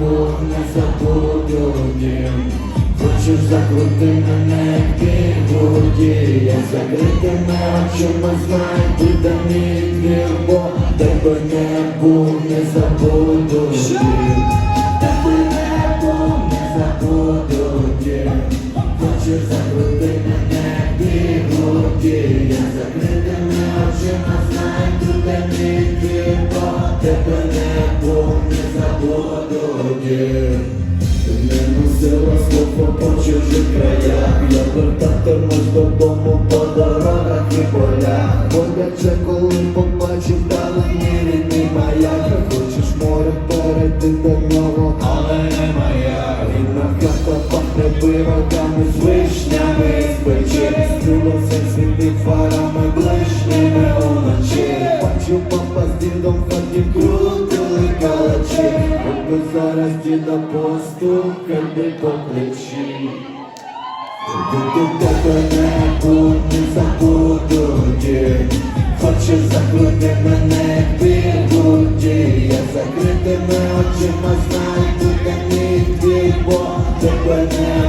небо, не забуду дім. Хочеш закрути мене як бігуді, я закритими очима знайду, де мій двір, бо тебе не був, не забуду дім. Тебе не був, не забуду дім. Хочеш закрути мене як бігуді, я закритими очима знайду, де мій двір, бо тебе не був, не забуду дім. Не носила слово по чужих краях, я вертатимусь додому по дорогах і полях. Боляче, коли побачив далині рідний маяк. Хочеш море перейти до нього, але не маяк. Рідна хата пахне пирогами з вишнями з печі. Стрілося світить фарами ближніми уночі. Бачу, папа з дідом в хаті крутили калачі. Якби зараз діда постукати по плечі. До тебе не буду, не забуду дім. Хочеш закрити мене як бігуді, я закритими очима знайду, де мій двір, бо тебе не